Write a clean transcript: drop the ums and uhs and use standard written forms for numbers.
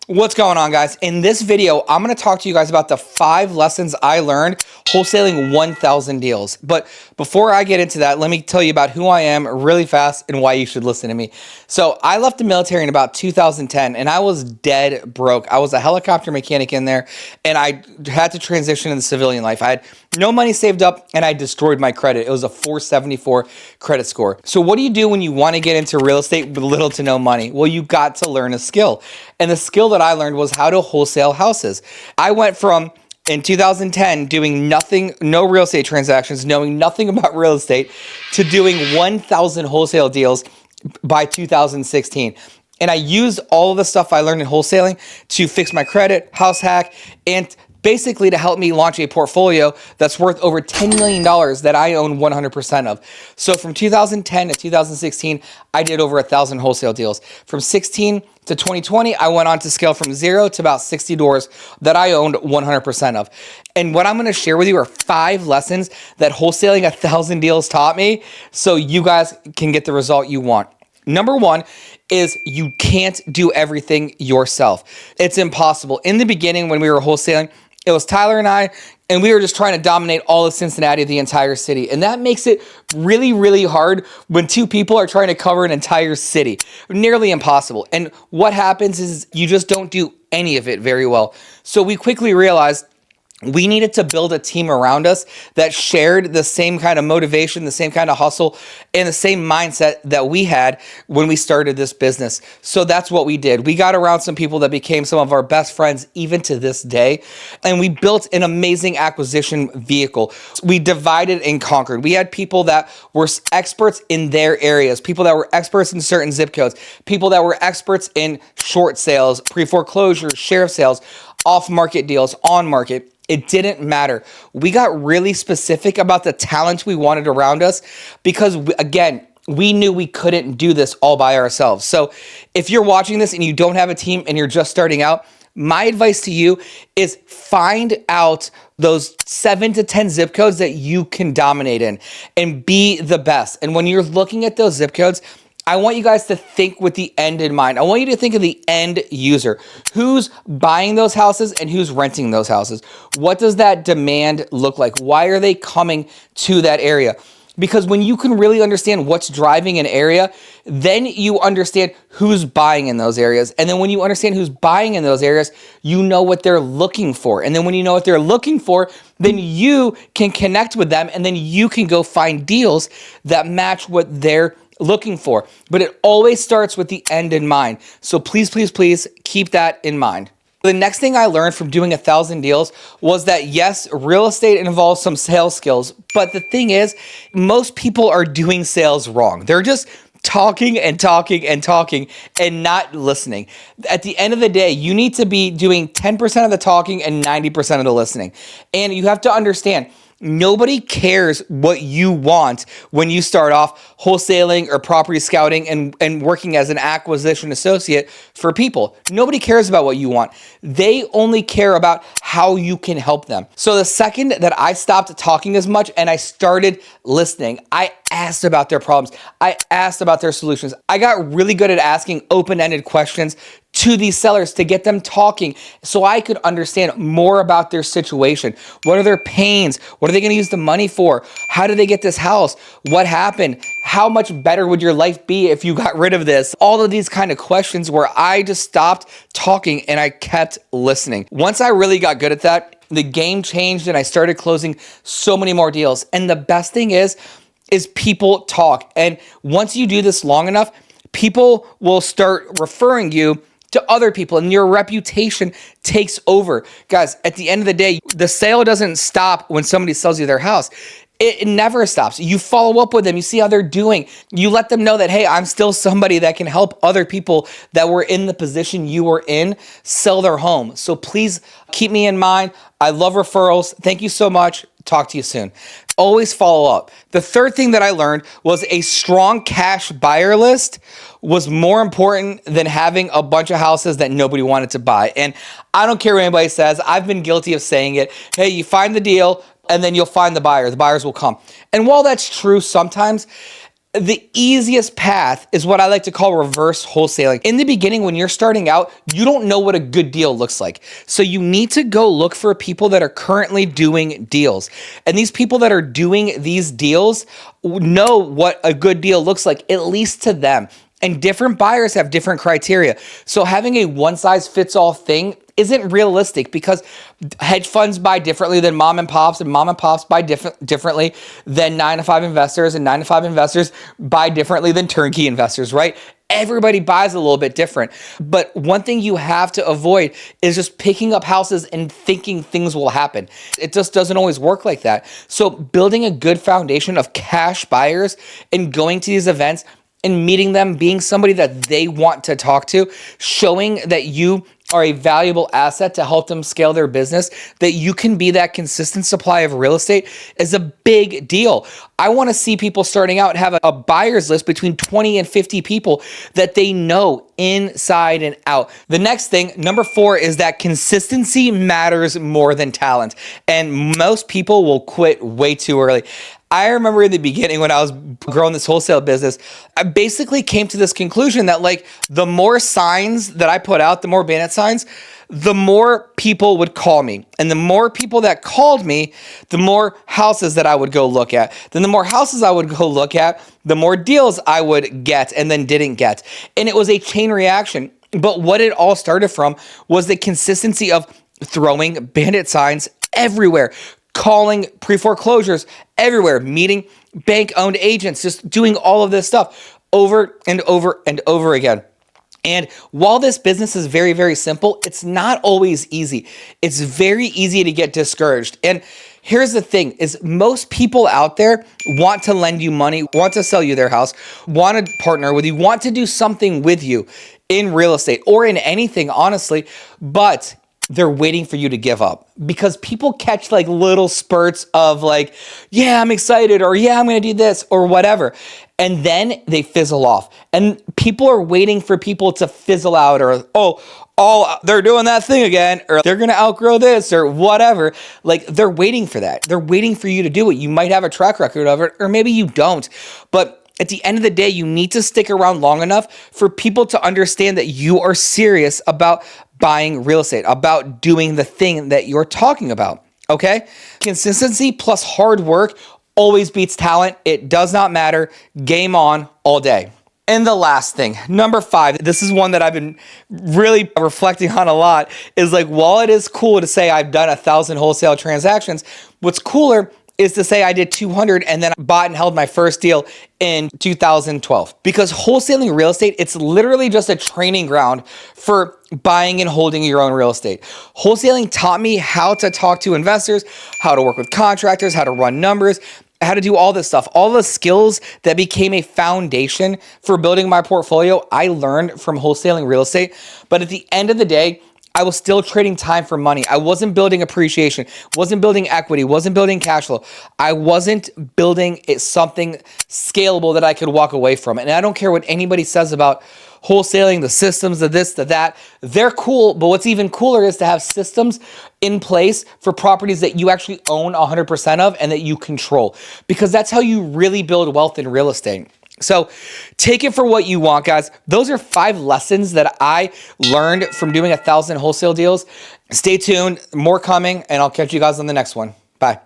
What's going on, guys? In this video, I'm going to talk to you guys about the 5 lessons I learned wholesaling 1,000 deals. But before I get into that, let me tell you about who I am really fast and why you should listen to me. So I left the military in about 2010 and I was dead broke. I was a helicopter mechanic in there and I had to transition into civilian life. I had no money saved up and I destroyed my credit. It was a 474 credit score. So what do you do when you want to get into real estate with little to no money? Well, you got to learn a skill. And the skill that I learned was how to wholesale houses. I went from in 2010 doing nothing, no real estate transactions, knowing nothing about real estate, to doing 1,000 wholesale deals by 2016. And I used all of the stuff I learned in wholesaling to fix my credit, house hack, and basically to help me launch a portfolio that's worth over $10 million that I own 100% of. So from 2010 to 2016, I did over 1,000 wholesale deals. From 16 to 2020, I went on to scale from 0 to about 60 doors that I owned 100% of. And what I'm going to share with you are 5 lessons that wholesaling 1,000 deals taught me so you guys can get the result you want. Number 1 is you can't do everything yourself. It's impossible. In the beginning, when we were wholesaling, it was Tyler and I, and we were just trying to dominate all of Cincinnati, the entire city. And that makes it really, really hard when 2 people are trying to cover an entire city. Nearly impossible. And what happens is you just don't do any of it very well. So we quickly realized we needed to build a team around us that shared the same kind of motivation, the same kind of hustle, and the same mindset that we had when we started this business. So that's what we did. We got around some people that became some of our best friends even to this day, and we built an amazing acquisition vehicle. We divided and conquered. We had people that were experts in their areas, people that were experts in certain zip codes, people that were experts in short sales, pre-foreclosure, sheriff sales, off-market deals, on-market. It didn't matter. We got really specific about the talent we wanted around us because, again, we knew we couldn't do this all by ourselves. So if you're watching this and you don't have a team and you're just starting out, my advice to you is find out those 7 to 10 zip codes that you can dominate in and be the best. And when you're looking at those zip codes, I want you guys to think with the end in mind. I want you to think of the end user. Who's buying those houses and who's renting those houses? What does that demand look like? Why are they coming to that area? Because when you can really understand what's driving an area, then you understand who's buying in those areas. And then when you understand who's buying in those areas, you know what they're looking for. And then when you know what they're looking for, then you can connect with them and then you can go find deals that match what they're looking for. But it always starts with the end in mind. So please, please, please keep that in mind. The next thing I learned from doing 1,000 deals was that yes, real estate involves some sales skills, but the thing is, most people are doing sales wrong. They're just talking and talking and talking and not listening. At the end of the day, you need to be doing 10% of the talking and 90% of the listening. And you have to understand, nobody cares what you want when you start off wholesaling or property scouting and working as an acquisition associate for people. Nobody cares about what you want. They only care about how you can help them. So the second that I stopped talking as much and I started listening, I asked about their problems. I asked about their solutions. I got really good at asking open-ended questions to these sellers to get them talking so I could understand more about their situation. What are their pains? What are they going to use the money for? How did they get this house? What happened? How much better would your life be if you got rid of this? All of these kind of questions where I just stopped talking and I kept listening. Once I really got good at that, the game changed and I started closing so many more deals. And the best thing is people talk. And once you do this long enough, people will start referring you to other people and your reputation takes over. Guys, at the end of the day, the sale doesn't stop when somebody sells you their house. It never stops. You follow up with them. You see how they're doing. You let them know that, hey, I'm still somebody that can help other people that were in the position you were in sell their home. So please keep me in mind. I love referrals. Thank you so much. Talk to you soon. Always follow up. The third thing that I learned was a strong cash buyer list was more important than having a bunch of houses that nobody wanted to buy. And I don't care what anybody says. I've been guilty of saying it. Hey, you find the deal and then you'll find the buyer. The buyers will come. And while that's true sometimes, The easiest path is what I like to call reverse wholesaling. In the beginning, when you're starting out, you don't know what a good deal looks like. So you need to go look for people that are currently doing deals. And these people that are doing these deals know what a good deal looks like, at least to them. And different buyers have different criteria. So having a one size fits all thing isn't realistic, because hedge funds buy differently than mom and pops buy differently than 9-to-5 investors, and 9-to-5 investors buy differently than turnkey investors, right? Everybody buys a little bit different. But one thing you have to avoid is just picking up houses and thinking things will happen. It just doesn't always work like that. So building a good foundation of cash buyers and going to these events and meeting them, being somebody that they want to talk to, showing that you are a valuable asset to help them scale their business, that you can be that consistent supply of real estate, is a big deal. I want to see people starting out have a buyer's list between 20 and 50 people that they know inside and out. The next thing, number 4, is that consistency matters more than talent. And most people will quit way too early. I remember in the beginning when I was growing this wholesale business, I basically came to this conclusion that like the more signs that I put out, the more bandit signs, the more people would call me. And the more people that called me, the more houses that I would go look at. Then the more houses I would go look at, the more deals I would get and then didn't get. And it was a chain reaction. But what it all started from was the consistency of throwing bandit signs everywhere, calling pre-foreclosures everywhere, meeting bank-owned agents, just doing all of this stuff over and over and over again. And while this business is very, very simple, it's not always easy. It's very easy to get discouraged. And here's the thing, is most people out there want to lend you money, want to sell you their house, want to partner with you, want to do something with you in real estate or in anything, honestly, but they're waiting for you to give up, because people catch like little spurts of like, yeah, I'm excited, or yeah, I'm going to do this or whatever. And then they fizzle off, and people are waiting for people to fizzle out, or, oh, they're doing that thing again, or they're going to outgrow this or whatever. Like, they're waiting for that. They're waiting for you to do it. You might have a track record of it, or maybe you don't, but at the end of the day, you need to stick around long enough for people to understand that you are serious about buying real estate, about doing the thing that you're talking about, okay? Consistency plus hard work always beats talent. It does not matter. Game on all day. And the last thing, number 5, this is one that I've been really reflecting on a lot, is like, while it is cool to say I've done 1,000 wholesale transactions, what's cooler is to say I did 200 and then bought and held my first deal in 2012. Because wholesaling real estate, it's literally just a training ground for buying and holding your own real estate. Wholesaling taught me how to talk to investors, how to work with contractors, how to run numbers, how to do all this stuff. All the skills that became a foundation for building my portfolio, I learned from wholesaling real estate. But at the end of the day, I was still trading time for money. I wasn't building appreciation, wasn't building equity, wasn't building cash flow. I wasn't building something scalable that I could walk away from. And I don't care what anybody says about wholesaling, the systems, the this, the that. They're cool, but what's even cooler is to have systems in place for properties that you actually own 100% of and that you control, because that's how you really build wealth in real estate. So take it for what you want, guys. Those are 5 lessons that I learned from doing 1,000 wholesale deals. Stay tuned, more coming, and I'll catch you guys on the next one. Bye.